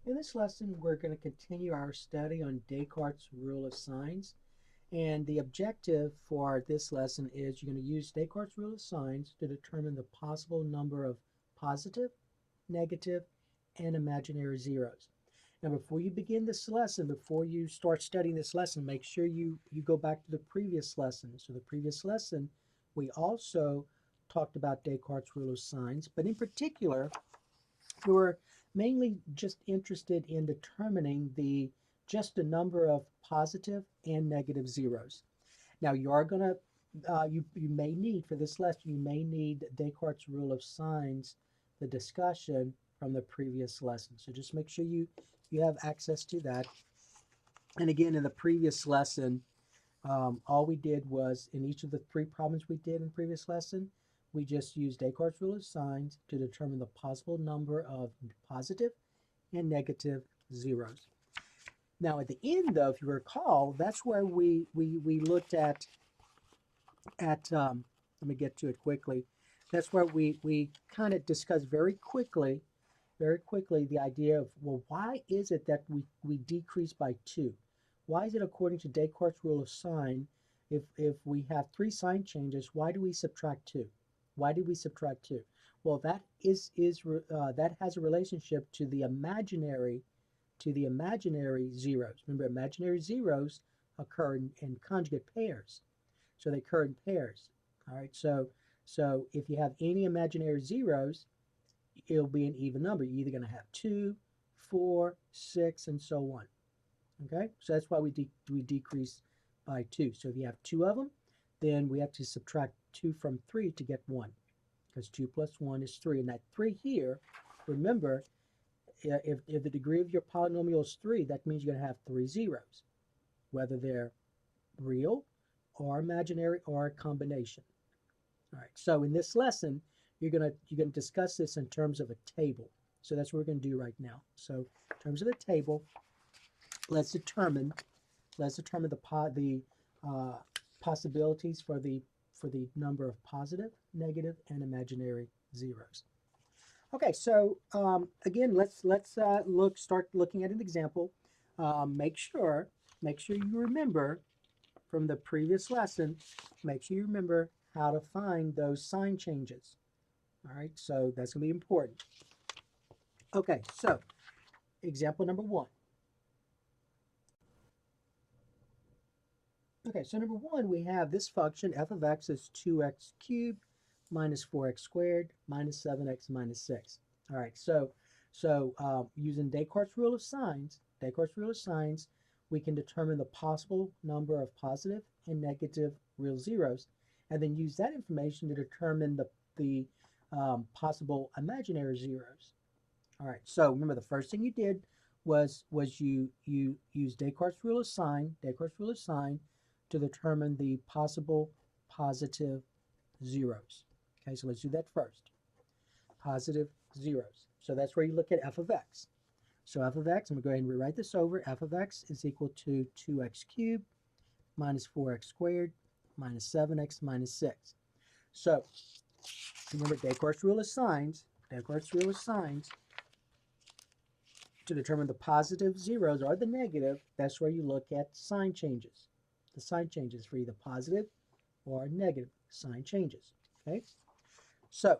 In this lesson, we're going to continue our study on Descartes' rule of signs. And the objective for this lesson is you're going to use Descartes' rule of signs to determine the possible number of positive, negative, and imaginary zeros. Now, before you begin this lesson, before you start studying this lesson, make sure you go back to the previous lesson. So the previous lesson, we also talked about Descartes' rule of signs, but in particular, we were mainly just interested in determining just the number of positive and negative zeros. Now you are going to you may need for this lesson you may need Descartes' rule of signs, the discussion from the previous lesson. So just make sure you have access to that. And again, in the previous lesson, all we did was in each of the three problems we did in the previous lesson, we just used Descartes' rule of signs to determine the possible number of positive and negative zeros. Now at the end, though, if you recall, that's where we looked at let me get to it quickly. That's where we kind of discussed very quickly the idea of, well, why is it that we decrease by 2? Why is it according to Descartes' rule of sign, if we have 3 sign changes, why do we subtract 2? Why do we subtract 2? Well, that that has a relationship to the imaginary zeros. Remember, imaginary zeros occur in conjugate pairs, so they occur in pairs. All right, so if you have any imaginary zeros, it'll be an even number. You're either going to have 2, 4, 6, and so on. Okay, so that's why we decrease by 2. So if you have 2 of them, then we have to subtract 2 from 3 to get 1, because 2 plus 1 is 3. And that 3 here, remember, if the degree of your polynomial is 3, that means you're going to have 3 zeros, whether they're real or imaginary or a combination. All right, so in this lesson, you're going to discuss this in terms of a table. So that's what we're going to do right now. So in terms of the table, let's determine the possibilities for the number of positive, negative, and imaginary zeros. Okay, so again, let's start looking at an example. Make sure you remember from the previous lesson. Make sure you remember how to find those sign changes. All right, so that's going to be important. Okay, so example number 1. Okay, so number 1, we have this function f of x is 2x cubed minus 4x squared minus 7x minus 6. All right, so using Descartes' rule of signs, we can determine the possible number of positive and negative real zeros, and then use that information to determine the possible imaginary zeros. All right, so remember the first thing you did was you used Descartes' rule of sign, to determine the possible positive zeros. Okay, so let's do that first. Positive zeros. So that's where you look at f of x. So f of x, I'm going to go ahead and rewrite this over. F of x is equal to 2x cubed minus 4x squared minus 7x minus 6. So remember Descartes' rule of signs, to determine the positive zeros or the negative, that's where you look at sign changes. The sign changes for either positive or negative sign changes. Okay, so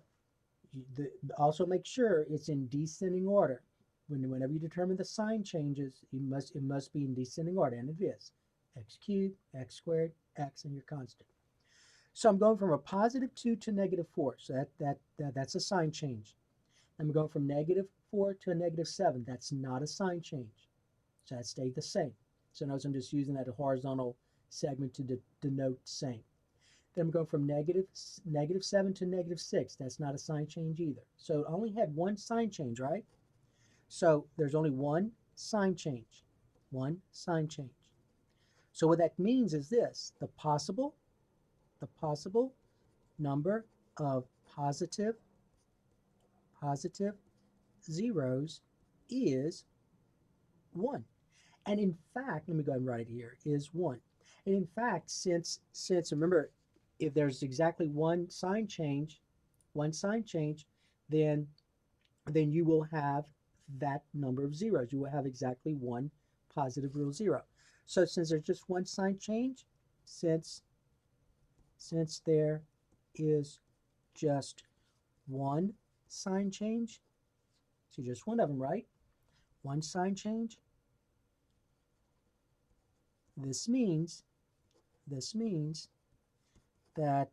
also make sure it's in descending order. Whenever you determine the sign changes, it must be in descending order, and it is. X cubed, x squared, x, and your constant. So I'm going from a positive 2 to negative 4. So that's a sign change. I'm going from negative 4 to a negative 7. That's not a sign change. So that stayed the same. So notice I'm just using that horizontal segment to denote same. Then I'm going from negative 7 to negative 6. That's not a sign change either. So it only had one sign change, right? So there's only one sign change. One sign change. So what that means is this: the possible number of positive zeros is 1. And in fact, let me go ahead and write it here, is 1. And in fact, since remember, if there's exactly one sign change, then you will have that number of zeros. You will have exactly one positive real zero. So since there's just one sign change, since there is just one sign change, so just one of them, right? One sign change. This means that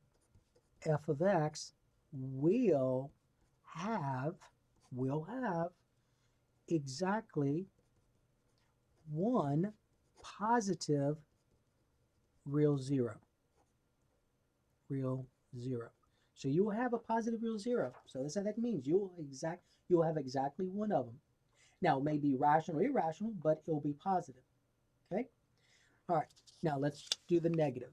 f of x will have exactly one positive real zero. So you will have a positive real zero. So that's what that means. You will have exactly one of them. Now it may be rational or irrational, but it will be positive. Okay? All right. Now let's do the negative.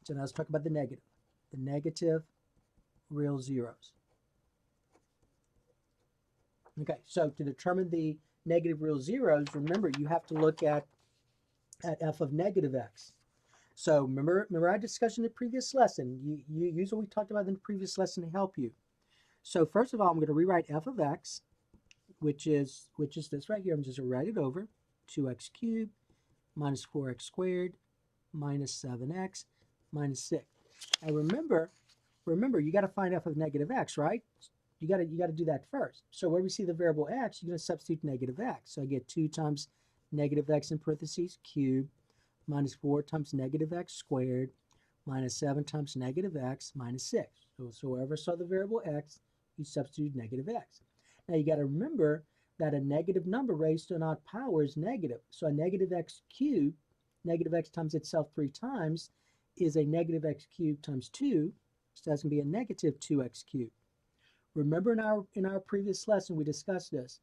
So now let's talk about the negative. The negative real zeros. Okay, so to determine the negative real zeros, remember you have to look at f of negative x. So remember our discussion in the previous lesson. You use what we talked about in the previous lesson to help you. So first of all, I'm going to rewrite f of x, which is this right here. I'm just going to write it over. 2x cubed minus 4x squared minus 7x minus 6. And remember you got to find f of negative x, right? You got to do that first. So where we see the variable x, you're going to substitute negative x. So I get 2 times negative x in parentheses cubed minus 4 times negative x squared minus 7 times negative x minus 6. So wherever I saw the variable x, you substitute negative x. Now you got to remember that a negative number raised to an odd power is negative. So a negative x cubed, negative x times itself 3 times, is a negative x cubed times 2. So that's going to be a negative 2x cubed. Remember in our previous lesson we discussed this.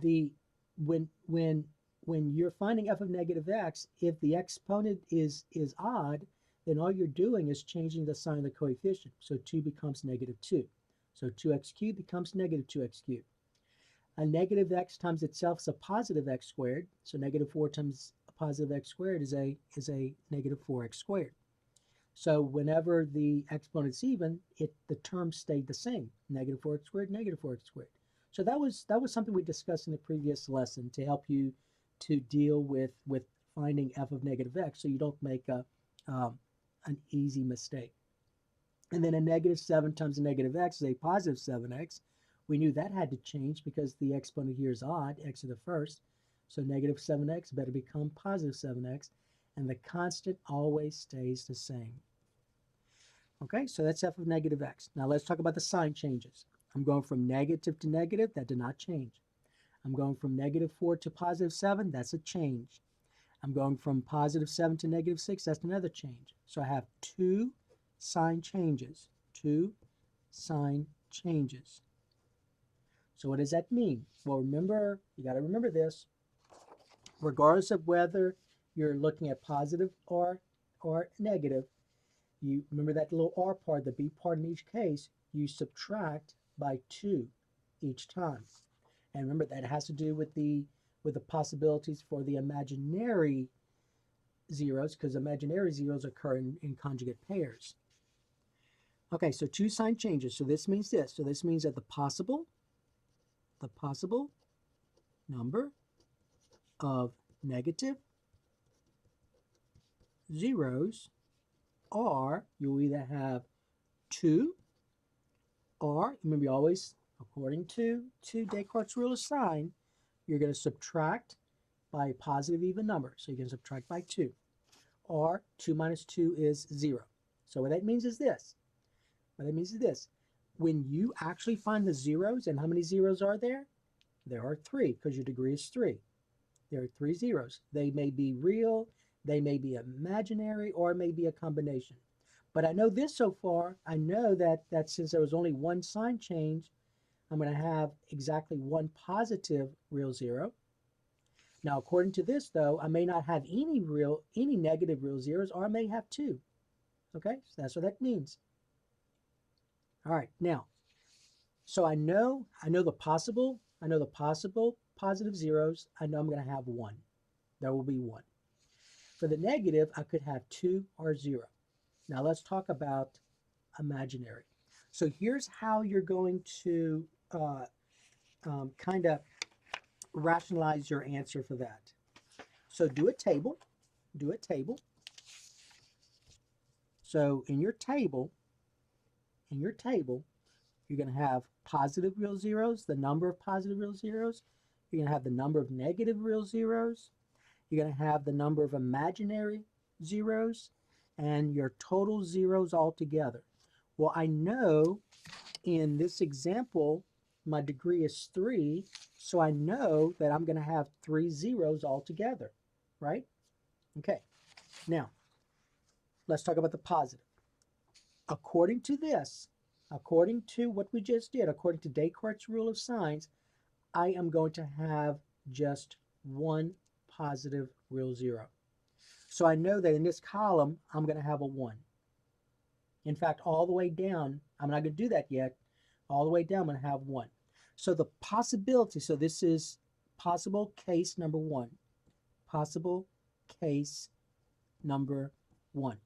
When you're finding f of negative x, if the exponent is odd, then all you're doing is changing the sign of the coefficient. So 2 becomes negative 2. So 2x cubed becomes negative 2x cubed. A negative x times itself is a positive x squared. So negative 4 times a positive x squared is a negative 4x squared. So whenever the exponent's even, the terms stayed the same. Negative 4x squared, negative 4x squared. So that was something we discussed in the previous lesson to help you to deal with finding f of negative x, so you don't make an easy mistake. And then a negative 7 times a negative x is a positive 7x. We knew that had to change because the exponent here is odd, x to the first. So negative 7x better become positive 7x, and the constant always stays the same. Okay, so that's f of negative x. Now let's talk about the sign changes. I'm going from negative to negative, that did not change. I'm going from negative 4 to positive 7, that's a change. I'm going from positive 7 to negative 6, that's another change. So I have two sign changes. Two sign changes. So what does that mean? Well, remember, you got to remember this. Regardless of whether you're looking at positive or negative, you remember that little r part, the b part in each case, you subtract by 2 each time. And remember that has to do with the possibilities for the imaginary zeros, because imaginary zeros occur in conjugate pairs. Okay, so two sign changes. So this means this. So this means that the possible number of negative zeros are, you'll either have 2, or remember you always, according to Descartes' rule of sign, you're going to subtract by a positive even number. So you can subtract by 2. Or 2 minus 2 is 0. So what that means is this. When you actually find the zeros, and how many zeros are there? There are 3, because your degree is 3. There are 3 zeros. They may be real, they may be imaginary, or it may be a combination. But I know this so far. I know that since there was only one sign change, I'm going to have exactly one positive real zero. Now, according to this, though, I may not have any negative real zeros, or I may have 2. Okay, so that's what that means. All right, now, so I know the possible positive zeros. I know I'm going to have 1. There will be 1. For the negative, I could have 2 or 0. Now let's talk about imaginary. So here's how you're going to kind of rationalize your answer for that. So do a table. Do a table. So in your table, you're going to have positive real zeros, the number of positive real zeros. You're going to have the number of negative real zeros. You're going to have the number of imaginary zeros and your total zeros altogether. Well, I know in this example, my degree is 3, so I know that I'm going to have 3 zeros altogether, right? Okay, now let's talk about the positive. According to this, according to what we just did, according to Descartes' rule of signs, I am going to have just one positive real zero. So I know that in this column, I'm going to have a 1. In fact, all the way down, I'm not going to do that yet. All the way down, I'm going to have 1. So the possibility, so this is possible case number 1. Possible case number 1.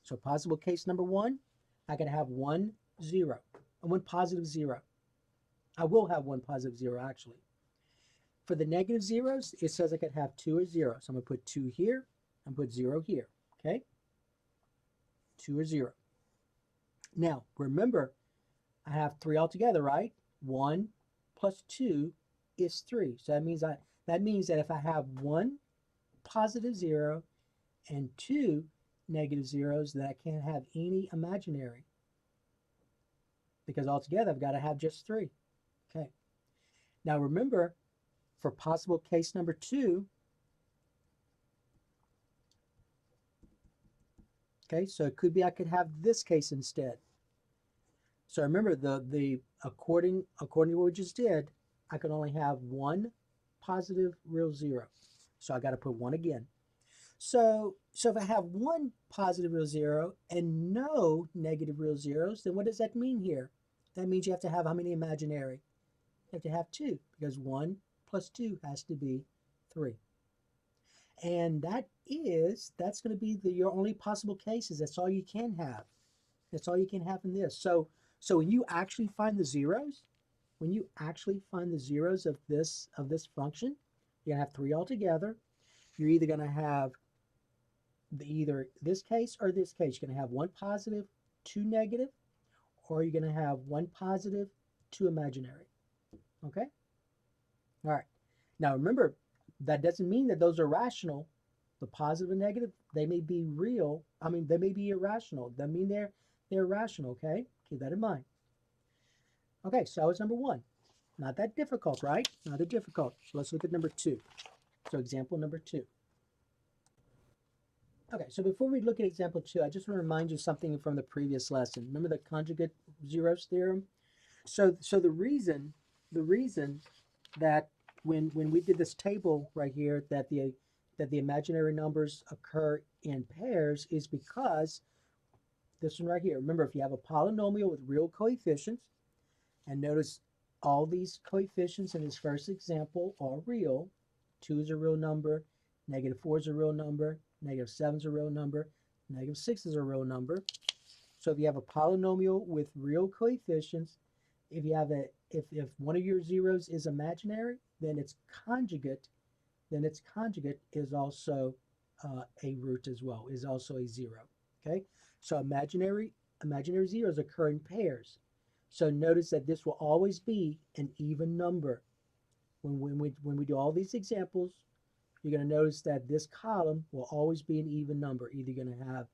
So possible case number 1, I can have 1, 0, and 1 positive 0. I will have 1 positive 0 actually. For the negative zeros, it says I could have 2 or 0. So I'm going to put 2 here and put 0 here. Okay? 2 or 0. Now, remember, I have 3 altogether, right? 1 plus 2 is 3. So that means that if I have 1 positive 0 and 2 negative zeros, that I can't have any imaginary. Because altogether, I've got to have just 3. Okay. Now remember, for possible case number 2, okay, so it could be I could have this case instead. So remember, according to what we just did, I can only have 1 positive real 0. So I got to put 1 again. So if I have 1 positive real 0 and no negative real zeros, then what does that mean here? That means you have to have how many imaginary? You have to have 2, because 1 plus 2 has to be 3. And that's going to be your only possible cases. That's all you can have. That's all you can have in this. So when you actually find the zeros, of this function, you're going to have 3 altogether. You're either going to have either this case or this case. You're going to have 1 positive, 2 negative, or you're going to have 1 positive, 2 imaginary. Okay? All right. Now remember, that doesn't mean that those are rational. The positive and negative, they may be real. I mean, they may be irrational. That mean they're rational, okay? Keep that in mind. Okay, so that was number 1. Not that difficult, right? Not that difficult. So let's look at number 2. So example number 2. Okay, so before we look at example 2, I just want to remind you something from the previous lesson. Remember the conjugate zeros theorem? So the reason that when we did this table right here that the imaginary numbers occur in pairs is because this one right here. Remember, if you have a polynomial with real coefficients, and notice all these coefficients in this first example are real. 2 is a real number, negative 4 is a real number, negative 7 is a real number, negative 6 is a real number. So if you have a polynomial with real coefficients, if one of your zeros is imaginary, then its conjugate is also a root as well, is also a 0. Okay, so imaginary zeros occur in pairs. So notice that this will always be an even number. When we do all these examples, you're going to notice that this column will always be an even number. Either you're going to have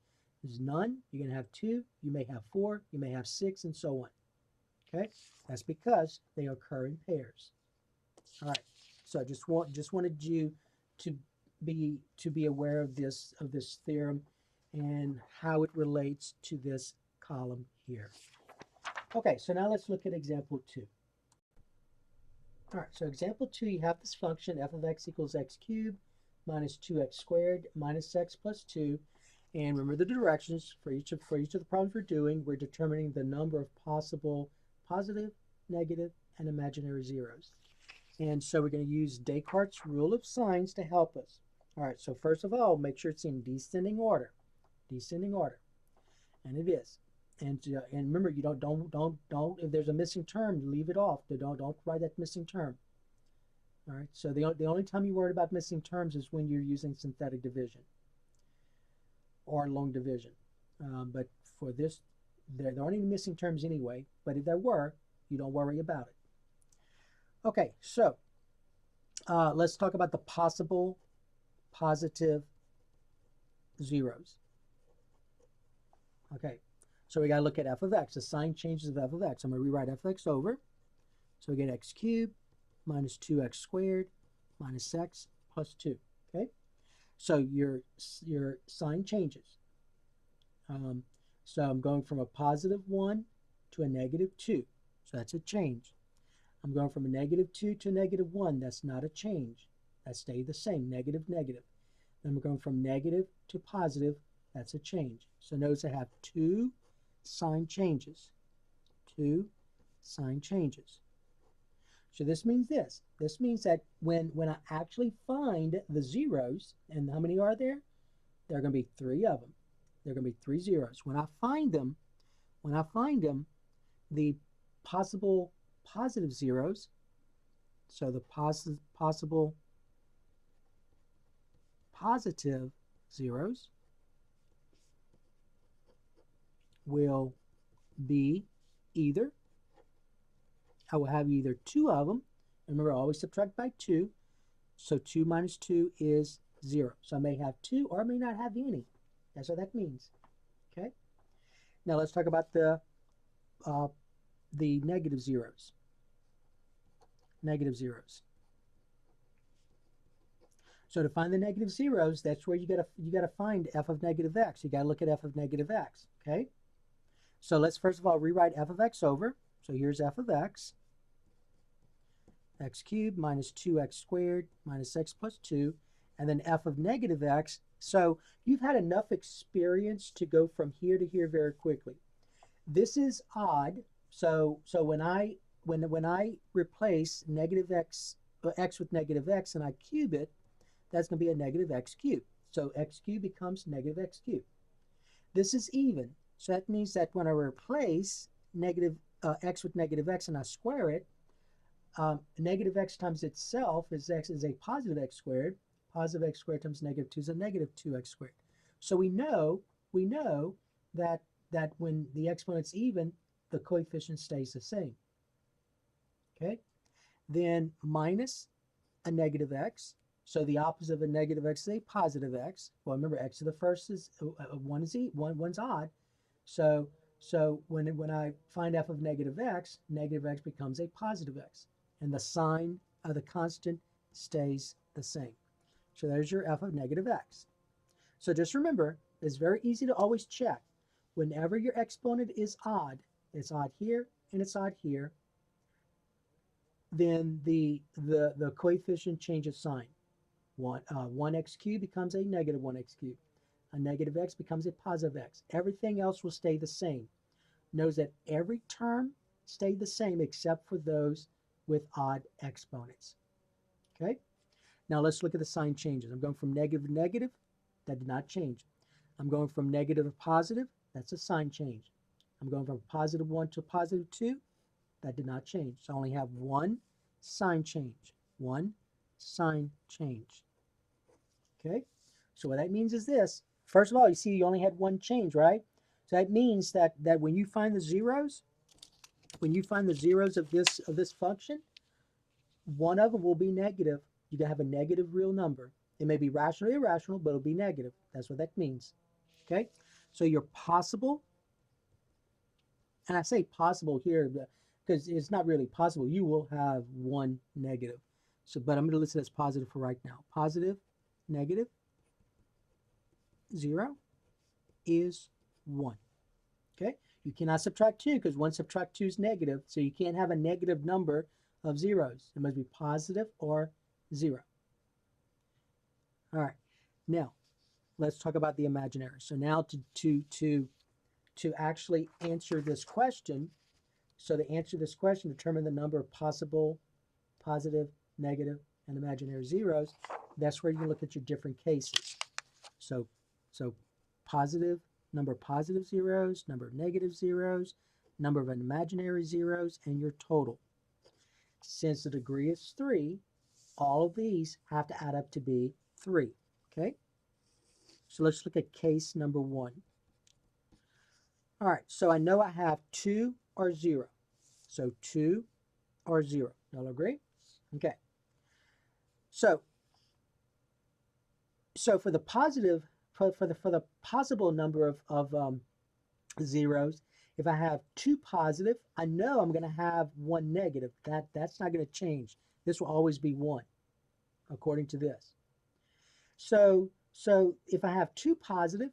none, you're going to have 2, you may have 4, you may have 6, and so on. Okay, that's because they occur in pairs. All right, so I just wanted you to be aware of this theorem and how it relates to this column here. Okay, so now let's look at example 2. All right, so example 2, you have this function f of x equals x cubed minus 2x squared minus x plus 2. And remember the directions for each of the problems we're doing. We're determining the number of possible positive, negative, and imaginary zeros. And so we're going to use Descartes' rule of signs to help us. All right, so first of all, make sure it's in descending order. Descending order. And it is. And remember, you don't, if there's a missing term, leave it off. Don't write that missing term. All right, so the only time you worry about missing terms is when you're using synthetic division or long division. But for this, there aren't any missing terms anyway, but if there were, you don't worry about it. Okay, so let's talk about the possible positive zeros. Okay, so we got to look at f of x, the sign changes of f of x. I'm going to rewrite f of x over. So we get x cubed minus 2x squared minus x plus 2. Okay, so your sign changes. So I'm going from a positive 1 to a negative 2. So that's a change. I'm going from a negative 2 to a negative 1. That's not a change. That stayed the same, negative, negative. Then we're going from negative to positive. That's a change. So notice I have two sign changes. Two sign changes. So this means this. This means that when I actually find the zeros, and how many are there? There are going to be three of them. There are going to be three zeros. When I find them, the possible positive zeros, so the possible positive zeros will be either, I will have either two of them. Remember, I always subtract by 2. So 2 minus 2 is 0. So I may have 2 or I may not have any. That's what that means. Okay. Now let's talk about the negative zeros. Negative zeros. So to find the negative zeros, that's where you gotta find f of negative x. You gotta look at f of negative x. Okay. So let's first of all rewrite f of x over. So here's f of x. X cubed minus 2x squared minus x plus 2, and then f of negative x. So you've had enough experience to go from here to here very quickly. This is odd. So when I replace negative x with negative x and I cube it, that's going to be a negative x cubed. So x cubed becomes negative x cubed. This is even. So that means that when I replace negative x with negative x and I square it, negative x times itself is x is a positive x squared. Positive x squared times negative 2 is a negative 2x squared. So we know that when the exponent's even, the coefficient stays the same. Okay? Then minus a negative x. So the opposite of a negative x is a positive x. Well, remember, x to the first is one's odd. So when I find f of negative x becomes a positive x. And the sign of the constant stays the same. So there's your f of negative x. So just remember, it's very easy to always check. Whenever your exponent is odd, it's odd here and it's odd here, then the coefficient changes sign. 1x cubed becomes a negative 1x cubed. A negative x becomes a positive x. Everything else will stay the same. Notice that every term stayed the same except for those with odd exponents. Okay? Now let's look at the sign changes. I'm going from negative to negative. That did not change. I'm going from negative to positive. That's a sign change. I'm going from positive 1 to positive 2. That did not change. So I only have one sign change. One sign change. Okay? So what that means is this. First of all, you see you only had one change, right? So that means that when you find the zeros, of this function, one of them will be negative. You can have a negative real number. It may be rational or irrational, but it'll be negative. That's what that means. Okay? So your possible, and I say possible here because it's not really possible. You will have one negative. So, but I'm going to list it as positive for right now. Positive, negative, 0 is 1. Okay? You cannot subtract 2 because 1 subtract 2 is negative. So you can't have a negative number of zeros. It must be positive or 0. All right. Now, let's talk about the imaginary. So now to actually answer this question, so to answer this question, determine the number of possible positive, negative, and imaginary zeros. That's where you look at your different cases. So positive, number of positive zeros, number of negative zeros, number of imaginary zeros, and your total. Since the degree is 3, all of these have to add up to be 3. Okay? So let's look at case number 1. All right, so I know I have 2 or 0. So 2 or 0. Y'all agree? Okay. So for the positive, for the possible number of zeros, if I have 2 positive, I know I'm going to have 1 negative. That's not going to change. This will always be 1, according to this. So if I have 2 positive,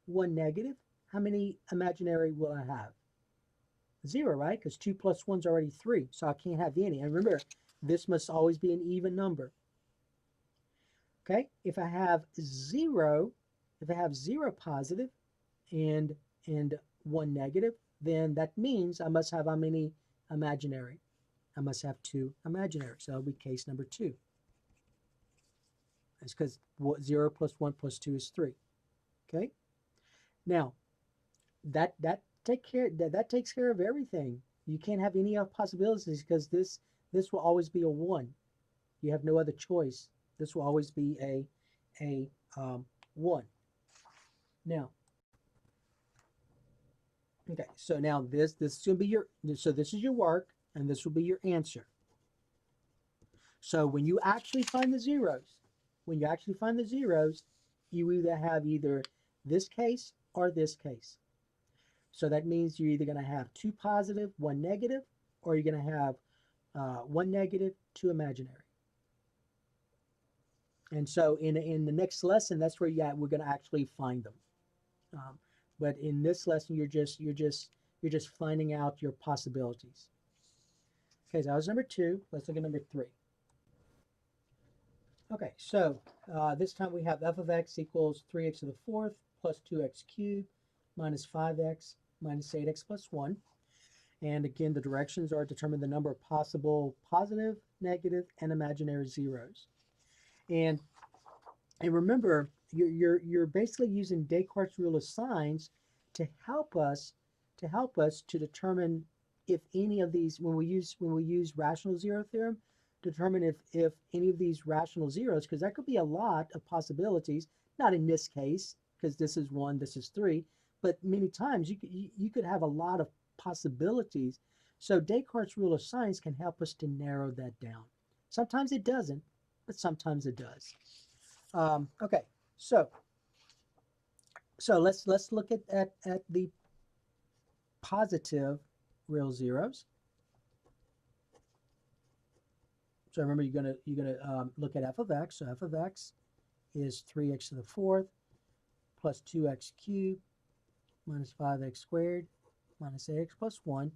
1 negative, how many imaginary will I have? 0, right? Because 2 plus 1 is already 3, so I can't have any. And remember, this must always be an even number. Okay, if I have 0 positive and 1 negative, then that means I must have how many imaginary? I must have 2 imaginary. So that'll be case number 2. That's because 0 plus 1 plus 2 is 3. Okay, now that takes care of everything. You can't have any possibilities because this will always be a 1. You have no other choice. This will always be a 1. Now, okay, so now this is going to be your, so this is your work, and this will be your answer. So when you actually find the zeros, you either have either this case or this case. So that means you're either going to have 2 positive, 1 negative, or you're going to have 1 negative, 2 imaginary. And so in the next lesson, that's where we're going to actually find them. But in this lesson, you're just finding out your possibilities. Okay, so that was number 2. Let's look at number 3. Okay, so this time we have f of x equals 3x to the 4th plus 2x cubed minus 5x minus 8x plus 1. And again, the directions are determine the number of possible positive, negative, and imaginary zeros. And remember, you're basically using Descartes' rule of signs to help us to determine if any of these, when we use rational zero theorem, determine if any of these rational zeros, because that could be a lot of possibilities, not in this case, because this is 1, this is 3, but many times you could have a lot of possibilities. So Descartes' rule of signs can help us to narrow that down. Sometimes it doesn't, but sometimes it does. Okay, so let's look at the positive real zeros. So remember, you're gonna look at f of x. So f of x is 3x to the 4th plus 2x cubed minus 5x squared minus 8x plus 1,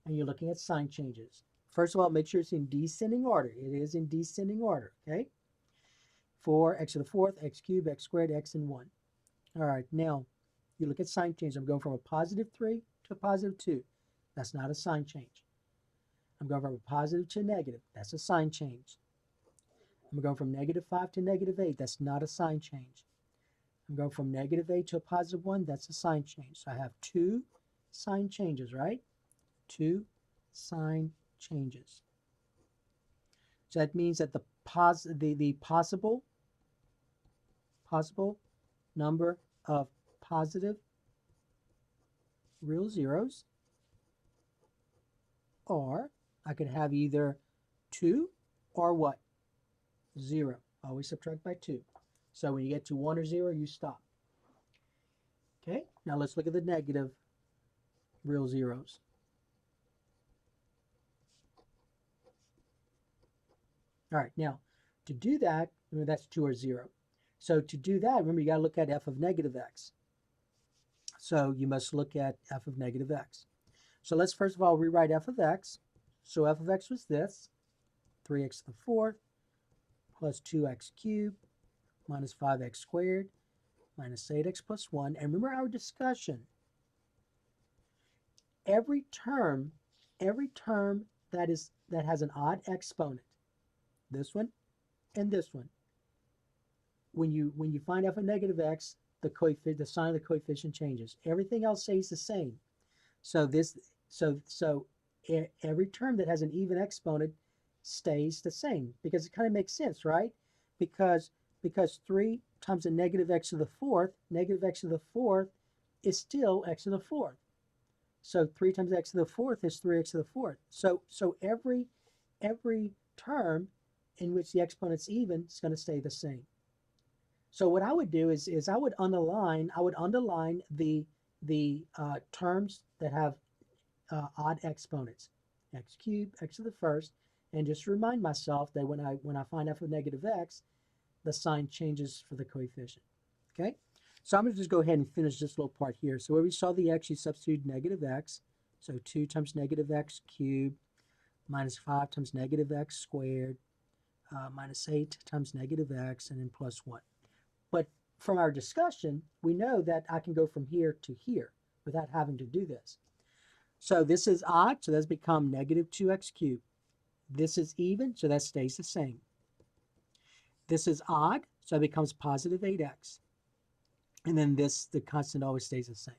and you're looking at sign changes. First of all, make sure it's in descending order. It is in descending order, okay? 4x to the 4th, x cubed, x squared, x and 1. All right, now you look at sign change. I'm going from a positive 3 to a positive 2. That's not a sign change. I'm going from a positive to a negative. That's a sign change. I'm going from negative 5 to negative 8. That's not a sign change. I'm going from negative 8 to a positive 1. That's a sign change. So I have 2 sign changes, right? 2 sign changes. So that means that the possible number of positive real zeros, or I could have either 2 or what? 0. Always subtract by 2. So when you get to 1 or 0, you stop. Okay, now let's look at the negative real zeros. All right, now to do that, remember that's 2 or 0. So to do that, remember you got to look at f of negative x. So you must look at f of negative x. So let's first of all rewrite f of x. So f of x was this, 3x to the 4th plus 2x cubed minus 5x squared minus 8x plus 1. And remember our discussion. Every term that has an odd exponent, this one and this one, when you find f of negative x, the sign of the coefficient changes. Everything else stays the same. So every term that has an even exponent stays the same because it kind of makes sense, right? Because 3 times the negative x to the fourth, negative x to the fourth is still x to the fourth. So 3 times x to the fourth is 3x to the fourth. So every term in which the exponent's even is going to stay the same. So what I would do is I would underline the terms that have odd exponents, x cubed, x to the first, and just remind myself that when I find f of negative x, the sign changes for the coefficient. Okay, so I'm going to just go ahead and finish this little part here. So where we saw the x, you substitute negative x. So 2 times negative x cubed minus 5 times negative x squared minus 8 times negative x, and then plus 1. But from our discussion, we know that I can go from here to here without having to do this. So this is odd, so that's become negative 2x cubed. This is even, so that stays the same. This is odd, so it becomes positive 8x. And then this, the constant always stays the same.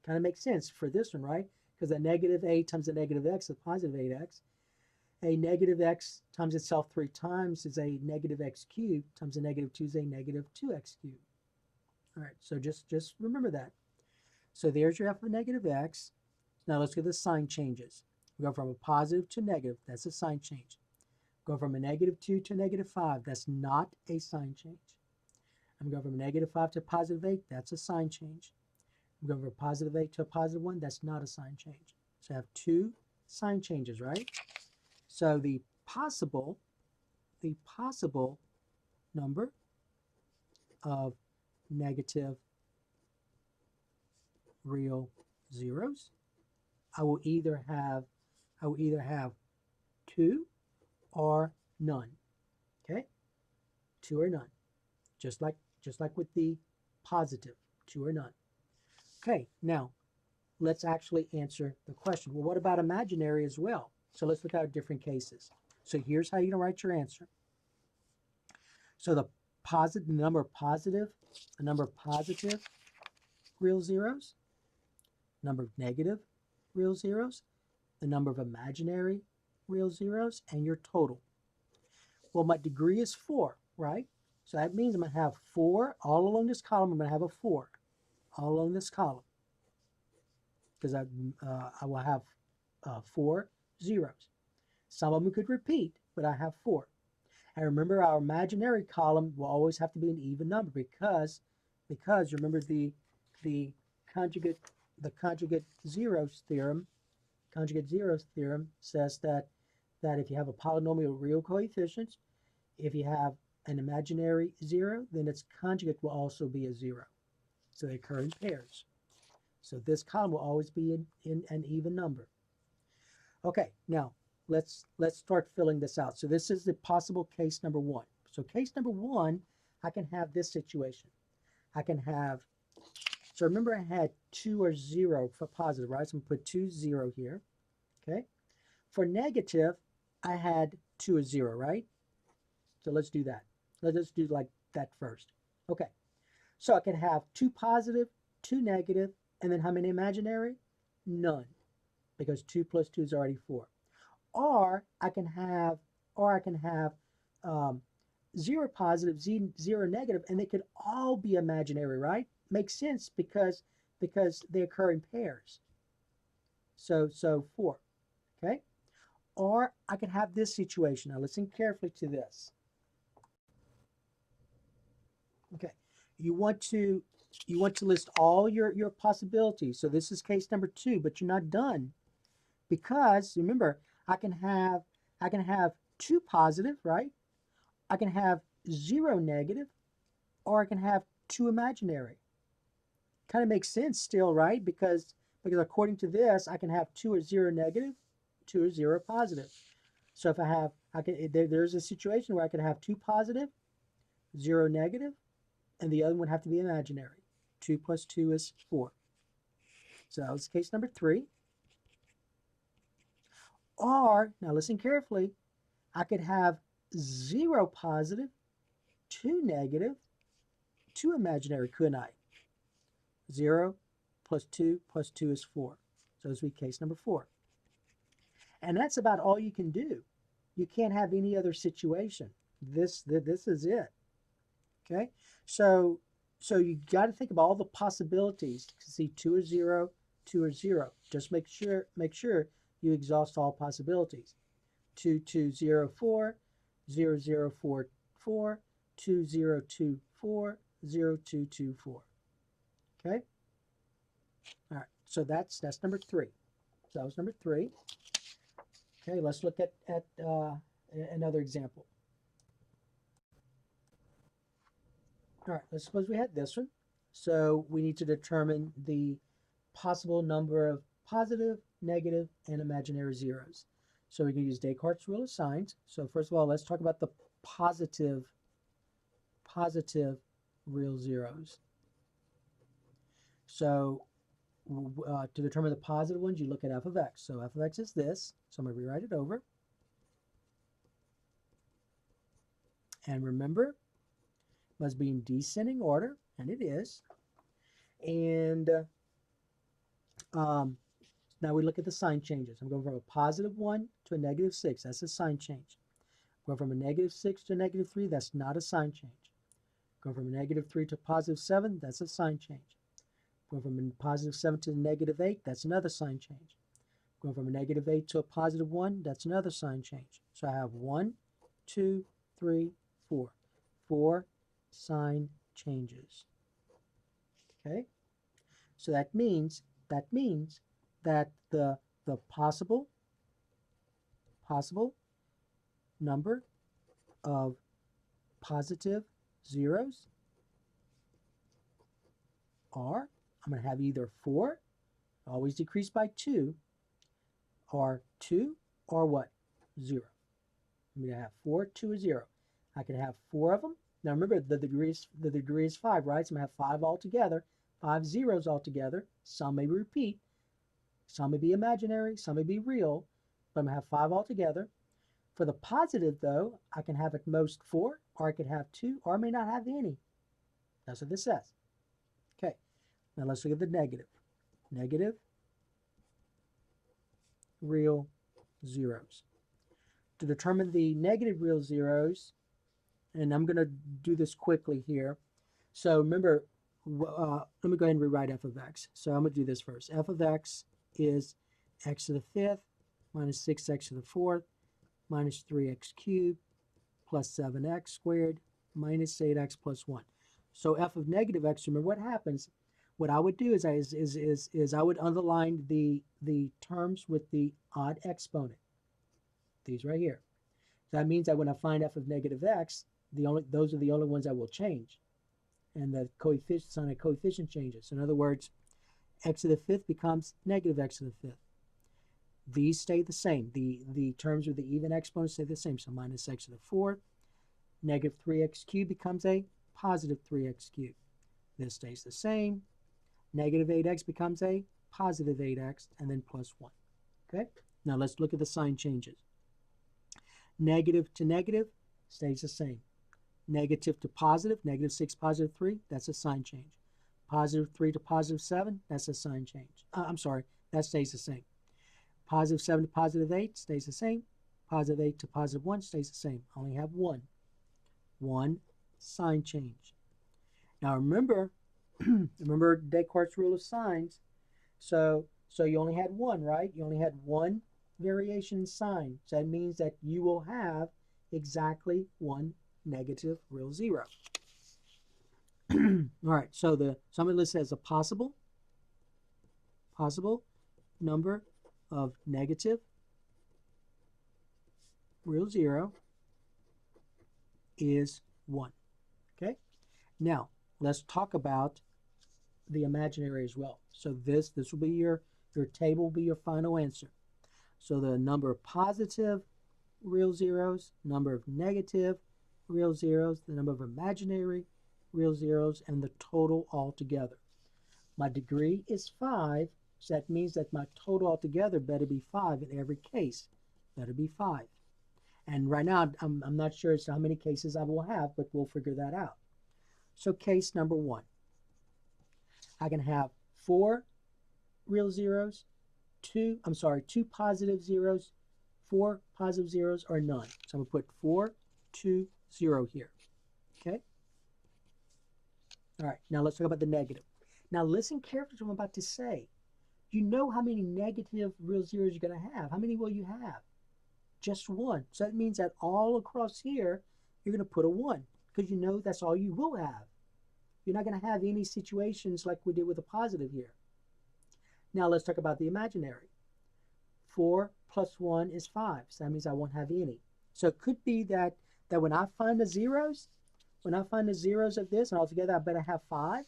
Kind of makes sense for this one, right? Because a negative 8 times a negative x is positive 8x. A negative x times itself 3 times is a negative x cubed times a negative 2 is a negative 2x cubed. All right, so just remember that. So there's your f of negative x. Now let's get the sign changes. We go from a positive to negative. That's a sign change. Go from a negative 2 to negative 5. That's not a sign change. I'm going from a negative 5 to a positive 8. That's a sign change. I'm going from a positive 8 to a positive 1. That's not a sign change. So I have two sign changes, right? So the possible number of negative real zeros, I will either have 2 or none. Okay? 2 or none. Just like with the positive, 2 or none. Okay, now let's actually answer the question. Well, what about imaginary as well? So let's look at different cases. So here's how you're going to write your answer. So the number of positive real zeros, number of negative real zeros, the number of imaginary real zeros, and your total. Well, my degree is 4, right? So that means I'm going to have 4 all along this column. I'm going to have a 4 all along this column because I will have 4 zeros. Some of them could repeat, but I have 4. And remember, our imaginary column will always have to be an even number because remember the conjugate zeros theorem says that if you have a polynomial with real coefficients, if you have an imaginary zero, then its conjugate will also be a 0. So they occur in pairs. So this column will always be in an even number. Okay, now let's start filling this out. So this is the possible case number 1. So case number 1, I can have this situation. I can have, so remember I had 2 or 0 for positive, right? So I'm going to put 2, 0 here. Okay. For negative, I had 2 or 0, right? So let's do that. Let's do like that first. Okay. So I can have 2 positive, 2 negative, and then how many imaginary? None, because 2 plus 2 is already 4. Or I can have 0 positive, 0 negative, and they could all be imaginary, right? Makes sense because they occur in pairs. So 4, okay? Or I could have this situation. Now listen carefully to this. Okay, you want to list all your possibilities. So this is case number 2, but you're not done because remember I can have 2 positive, right? I can have 0 negative, or I can have 2 imaginary. Kind of makes sense still, right? Because according to this, I can have 2 or 0 negative, 2 or 0 positive. So if there's a situation where I could have 2 positive, 0 negative, and the other one would have to be imaginary. 2 plus 2 is 4. So that was case number 3. Or, now listen carefully, I could have 0 positive, 2 negative, 2 imaginary, couldn't I? 0 plus 2 is 4. So this would be case number 4. And that's about all you can do. You can't have any other situation. This is it. Okay, so you got to think about all the possibilities. See, 2 or 0, 2 or 0. Just make sure you exhaust all possibilities. 2, 2, 0, 4, 0, 0, 4, 4, 2, 0, 2, 4, 0, 2, 2, 4. Okay. All right. So that's number 3. So that was number 3. Okay. Let's look at another example. All right, let's suppose we had this one. So we need to determine the possible number of positive, negative, and imaginary zeros. So we can use Descartes' rule of signs. So first of all, let's talk about the positive real zeros. So to determine the positive ones, you look at f of x. So f of x is this. So I'm going to rewrite it over. And remember, must be in descending order, and it is. And now we look at the sign changes. I'm going from a positive 1 to a negative 6. That's a sign change. Going from a negative 6 to a negative 3. That's not a sign change. Going from a negative 3 to a positive 7. That's a sign change. Going from a positive 7 to a negative 8. That's another sign change. Going from a negative 8 to a positive 1. That's another sign change. So I have 1, 2, 3, 4. 4 sign changes. Okay? So that means that the possible number of positive zeros are, I'm going to have either 4, always decrease by 2, or 2, or what? 0. I'm going to have 4, 2, or 0. I can have 4 of them. Now remember, the degree is 5, right? So I'm going to have 5 altogether, 5 zeros altogether. Some may repeat, some may be imaginary, some may be real, but I'm going to have 5 altogether. For the positive, though, I can have at most 4, or I could have 2, or I may not have any. That's what this says. Okay, now let's look at the negative. Negative real zeros. To determine the negative real zeros, and I'm going to do this quickly here. So remember, let me go ahead and rewrite f of x. So I'm going to do this first. F of x is x to the 5th minus 6x to the 4th minus 3x cubed plus 7x squared minus 8x plus 1. So f of negative x, remember what happens. What I would do is I would underline the terms with the odd exponent. These right here. That means that when I find f of negative x, those are the only ones that will change. And the sign of coefficient changes. In other words, x to the 5th becomes negative x to the 5th. These stay the same. The terms with the even exponents stay the same. So minus x to the 4th. Negative 3x cubed becomes a positive 3x cubed. This stays the same. Negative 8x becomes a positive 8x, and then plus 1. Okay? Now let's look at the sign changes. Negative to negative stays the same. Negative to positive, negative 6, positive 3, that's a sign change. Positive 3 to positive 7, that's a sign change. That stays the same. Positive 7 to positive 8 stays the same. Positive 8 to positive 1 stays the same. I only have one sign change. Now remember, remember Descartes' rule of signs. So you only had one, right? You only had one variation in sign. So that means that you will have exactly one negative real zero. All right, so somebody lists as a possible number of negative real zero is 1. Okay? Now, let's talk about the imaginary as well. So this will be your table will be your final answer. So the number of positive real zeros, number of negative real zeros, the number of imaginary real zeros, and the total altogether. My degree is 5, so that means that my total altogether better be 5 in every case. Better be 5. And right now, I'm not sure as to how many cases I will have, but we'll figure that out. So case number 1. I can have 4 real zeros, 2 positive zeros, 4 positive zeros or none. So I'm going to put 4, 2, 0 here. Okay? All right, now let's talk about the negative. Now listen carefully to what I'm about to say. You know how many negative real zeros you're going to have. How many will you have? Just one. So that means that all across here, you're going to put a 1 because you know that's all you will have. You're not going to have any situations like we did with a positive here. Now let's talk about the imaginary. 4 plus 1 is 5. So that means I won't have any. So it could be that when I find the zeros, of this, and altogether I better have 5,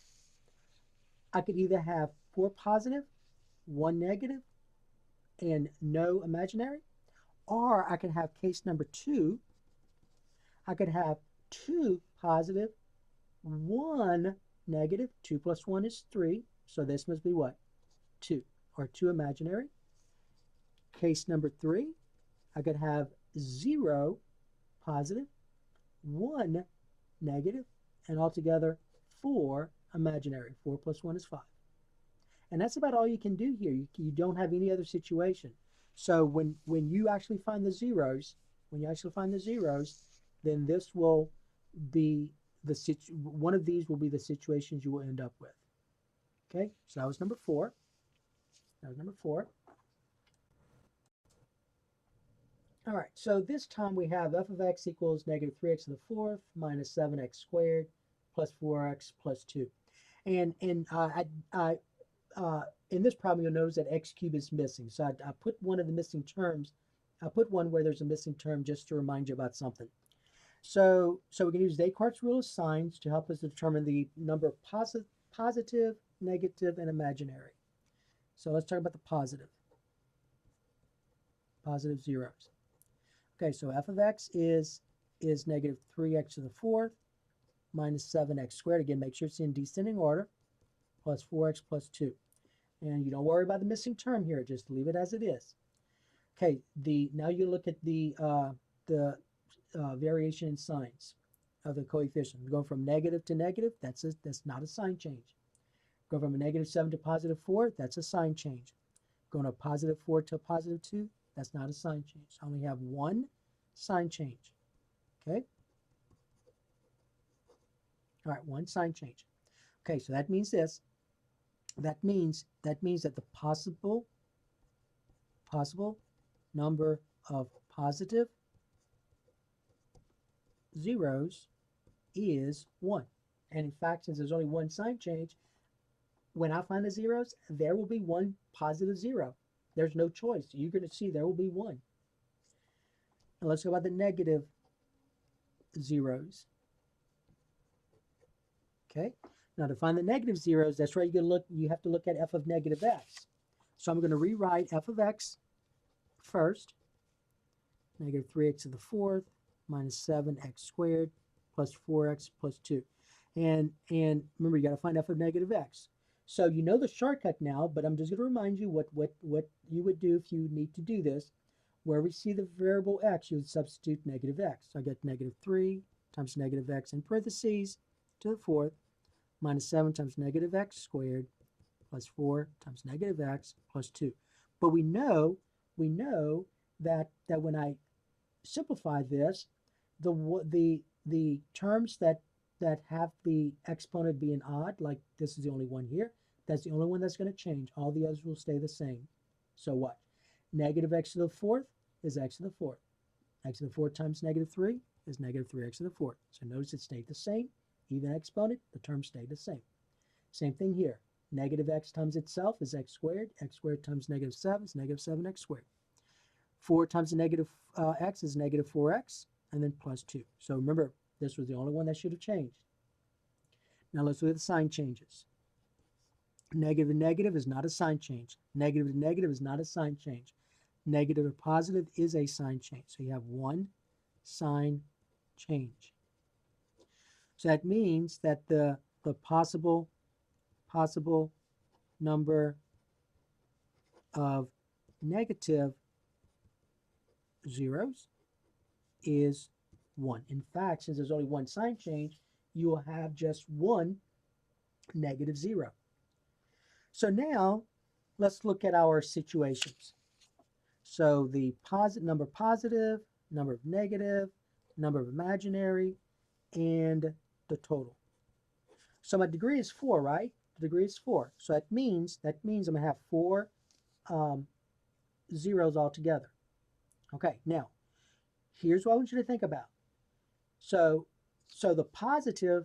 I could either have 4 positive, 1 negative, and no imaginary, or I could have case number 2. I could have 2 positive, 1 negative. 2 plus 1 is 3. So this must be what? 2, or 2 imaginary. Case number 3, I could have 0 positive, 1 negative, and altogether 4 imaginary. 4 plus 1 is 5. And that's about all you can do here. You don't have any other situation. So when you actually find the zeros, then this will be one of these will be the situations you will end up with. Okay, so that was number 4. All right, so this time we have f of x equals negative 3x to the fourth minus 7x squared plus 4x plus 2. And in this problem, you'll notice that x cubed is missing. So I put one of the missing terms. I put one where there's a missing term just to remind you about something. So we can use Descartes' rule of signs to help us determine the number of positive, negative, and imaginary. So let's talk about the positive zeros. Okay, so f of x is negative 3x to the fourth minus 7x squared. Again, make sure it's in descending order, plus 4x plus 2. And you don't worry about the missing term here. Just leave it as it is. Okay, now you look at the variation in signs of the coefficient. We're going from negative to negative. That's not a sign change. Go from a negative 7 to positive 4. That's a sign change. Going to positive 4 to positive 2. That's not a sign change. I only have one sign change. Okay? All right, one sign change. Okay, so that means this. That means that the possible number of positive zeros is 1. And in fact, since there's only one sign change, when I find the zeros, there will be one positive 0. There's no choice. You're going to see there will be 1. Now let's go about the negative zeros. Okay. Now to find the negative zeros, that's right. You have to look at f of negative x. So I'm going to rewrite f of x first. Negative 3x to the fourth minus 7x squared plus 4x plus 2. And remember, you got to find f of negative x. So you know the shortcut now, but I'm just going to remind you what you would do if you need to do this. Where we see the variable x, you would substitute negative x. So I get negative 3 times negative x in parentheses to the fourth minus 7 times negative x squared plus 4 times negative x plus 2. But we know that when I simplify this, the terms that have the exponent being odd, like this is the only one here, that's the only one that's going to change. All the others will stay the same. So what? Negative x to the fourth is x to the fourth. X to the fourth times negative 3 is negative 3x to the fourth. So notice it stayed the same. Even exponent, the terms stayed the same. Same thing here. Negative x times itself is x squared. X squared times negative 7 is negative 7x squared. 4 times the negative x is negative 4x, and then plus 2. So remember, this was the only one that should have changed. Now let's look at the sign changes. Negative to negative is not a sign change. Negative to negative is not a sign change. Negative to positive is a sign change. So you have one sign change. So that means that the possible number of negative zeros is 1. In fact, since there's only one sign change, you will have just one negative 0. So now let's look at our situations. So the positive, number of negative, number of imaginary, and the total. So my degree is 4, right? The degree is 4. So that means I'm going to have 4 um, zeros altogether. Okay, now here's what I want you to think about. So, so the positive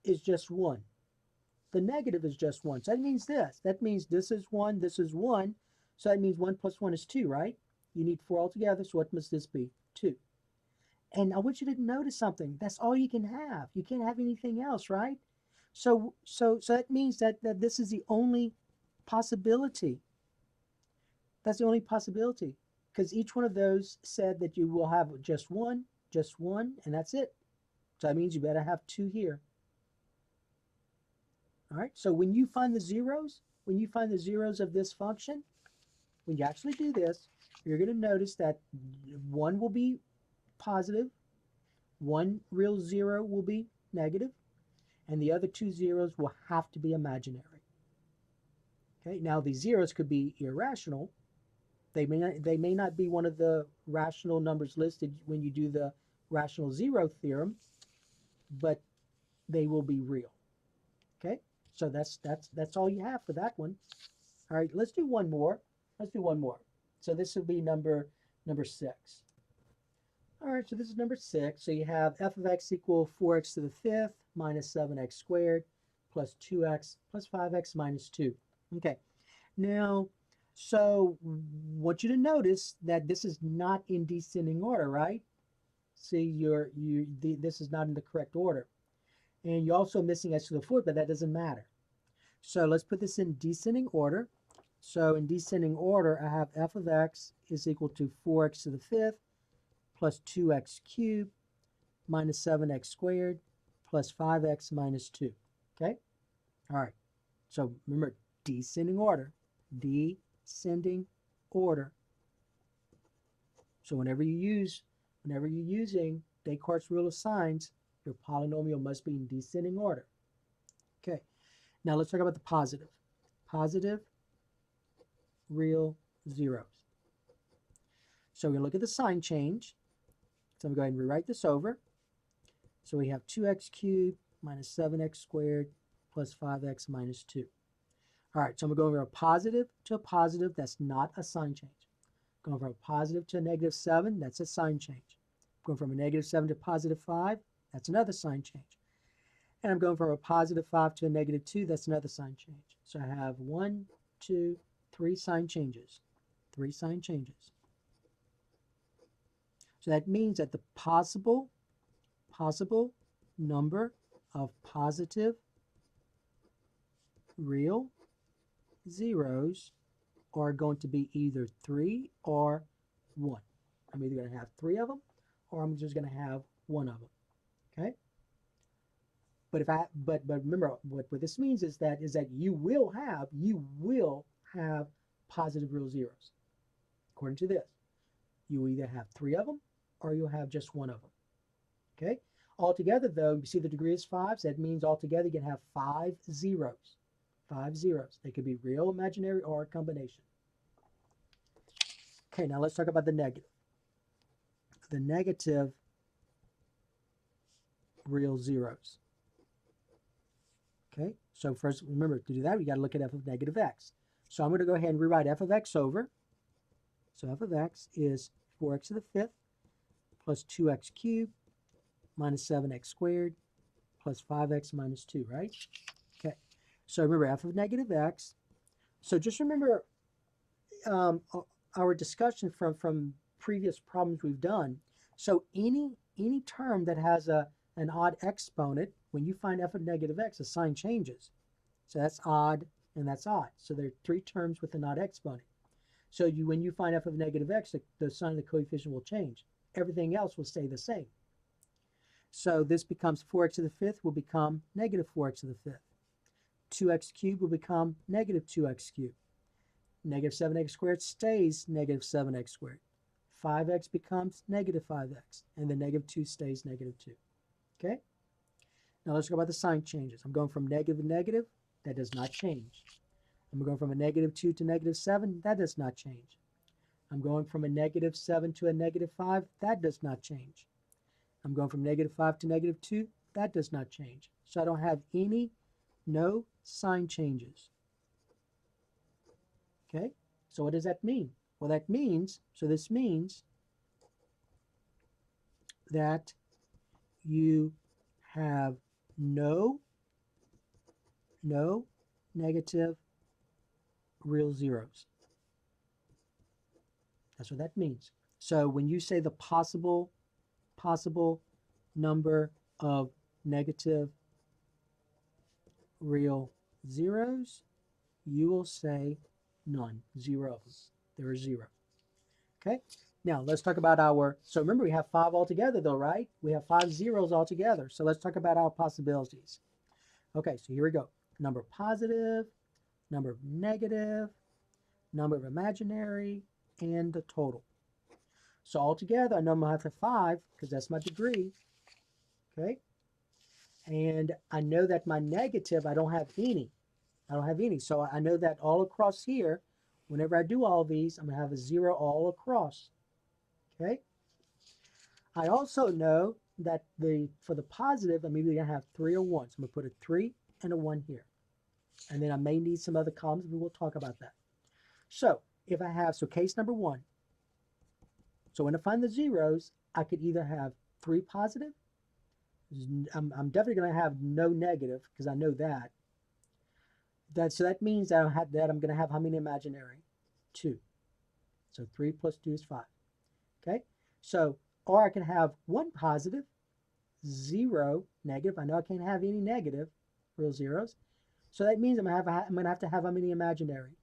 is just 1. The negative is just 1. So that means this. That means this is 1, this is 1. So that means 1 plus 1 is 2, right? You need 4 altogether, so what must this be? 2. And I want you to notice something. That's all you can have. You can't have anything else, right? So that means that this is the only possibility. That's the only possibility. Because each one of those said that you will have just one, and that's it. So that means you better have 2 here. All right, so when you find the zeros, of this function, when you actually do this, you're going to notice that 1 will be positive, 1 real 0 will be negative, and the other 2 zeros will have to be imaginary. Okay, now these zeros could be irrational. They may not be one of the rational numbers listed when you do the rational zero theorem, but they will be real. Okay, so that's all you have for that one. All right, let's do one more. So this will be number 6. All right, so this is number 6. So you have f of x equal 4x to the 5th minus 7x squared plus 2x plus 5x minus 2. Okay, now, so want you to notice that this is not in descending order, right? See, this is not in the correct order. And you're also missing x to the 4th, but that doesn't matter. So let's put this in descending order. So in descending order, I have f of x is equal to 4x to the 5th plus 2x cubed minus 7x squared plus 5x minus 2. Okay? All right. So remember, descending order. Descending order. So whenever you're using Descartes' rule of signs, your polynomial must be in descending order. Okay. Now let's talk about the positive. Positive real zeros. So we're going to look at the sign change. So I'm going to go ahead and rewrite this over. So we have 2x cubed minus 7x squared plus 5x minus 2. All right, so I'm going from a positive to a positive. That's not a sign change. Going from a positive to a negative 7, that's a sign change. Going from a negative 7 to positive 5, that's another sign change. And I'm going from a positive 5 to a negative 2, that's another sign change. So I have 1, 2, 3 sign changes. 3 sign changes. So that means that the possible number of positive real zeros are going to be either 3 or 1. I'm either going to have 3 of them or I'm just going to have 1 of them. Okay? But remember what this means is that you will have positive real zeros. According to this, you either have 3 of them or you'll have just 1 of them. Okay? Altogether though, you see the degree is 5, so that means altogether you can have 5 zeros. 5 zeros. They could be real, imaginary, or a combination. Okay, now let's talk about the negative. The negative real zeros. Okay, so first, remember, to do that, we got to look at f of negative x. So I'm going to go ahead and rewrite f of x over. So f of x is 4x to the 5th plus 2x cubed minus 7x squared plus 5x minus 2, right? Okay, so remember f of negative x. So just remember our discussion from previous problems we've done. So any term that has an odd exponent, when you find f of negative x, the sign changes. So that's odd and that's odd. So there are 3 terms with an odd exponent. So when you find f of negative x, the sign of the coefficient will change. Everything else will stay the same. So this becomes 4x to the 5th will become negative 4x to the 5th. 2x cubed will become negative 2x cubed. Negative 7x squared stays negative 7x squared. 5x becomes negative 5x, and the negative 2 stays negative 2. Okay? Now let's go about the sign changes. I'm going from negative to negative. That does not change. I'm going from a negative 2 to negative 7. That does not change. I'm going from a -7 to a -5. That does not change. I'm going from -5 to -2. That does not change. So I don't have no sign changes. Okay? So what does that mean? Well, that means, so this means that you have no negative real zeros. That's what that means. So when you say the possible number of negative real zeros, you will say none, zero of them. There are zero. Okay? Now let's talk about our, so remember we have 5 altogether though, right? We have 5 zeros altogether. So let's talk about our possibilities. Okay, so here we go. Number positive, number of negative, number of imaginary, and the total. So altogether, I know I'm going to have 5 because that's my degree. Okay? And I know that my negative, I don't have any. I don't have any. So I know that all across here, whenever I do all these, I'm going to have a 0 all across. Okay? I also know that for the positive, I'm either going to have 3 or 1. So I'm going to put a 3 and a 1 here. And then I may need some other columns, but we'll talk about that. So if I have, so case number 1. So when I find the zeros, I could either have 3 positive. I'm definitely going to have no negative because I know that. So that means that I'm going to have how many imaginary? 2. So 3 plus 2 is 5. Okay? So, or I can have 1 positive, 0 negative. I know I can't have any negative real zeros. So that means I'm going to have to have how many imaginary?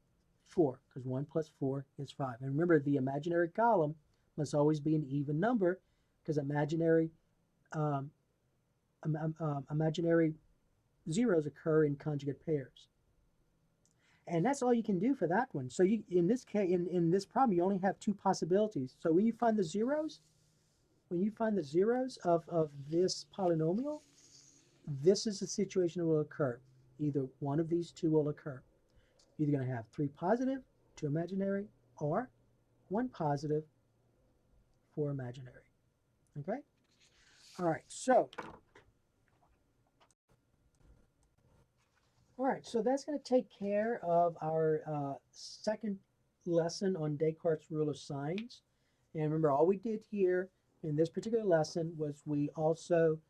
4, because 1 plus 4 is 5. And remember, the imaginary column must always be an even number because imaginary zeros occur in conjugate pairs. And that's all you can do for that one. So you, in this case, in this problem, you only have 2 possibilities. So when you find the zeros, of this polynomial, this is the situation that will occur. Either one of these 2 will occur. You're either going to have 3 positive, 2 imaginary, or 1 positive, 4 imaginary. Okay? All right, so that's going to take care of our second lesson on Descartes' rule of signs. And remember, all we did here in this particular lesson was we also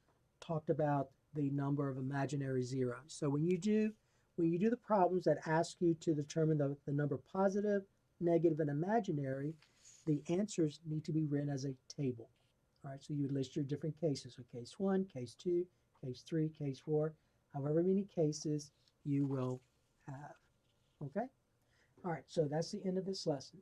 talked about the number of imaginary zeros. So when you do the problems that ask you to determine the number positive, negative, and imaginary, the answers need to be written as a table. All right, so you would list your different cases. So case 1, case 2, case 3, case 4, however many cases you will have. Okay? All right, so that's the end of this lesson.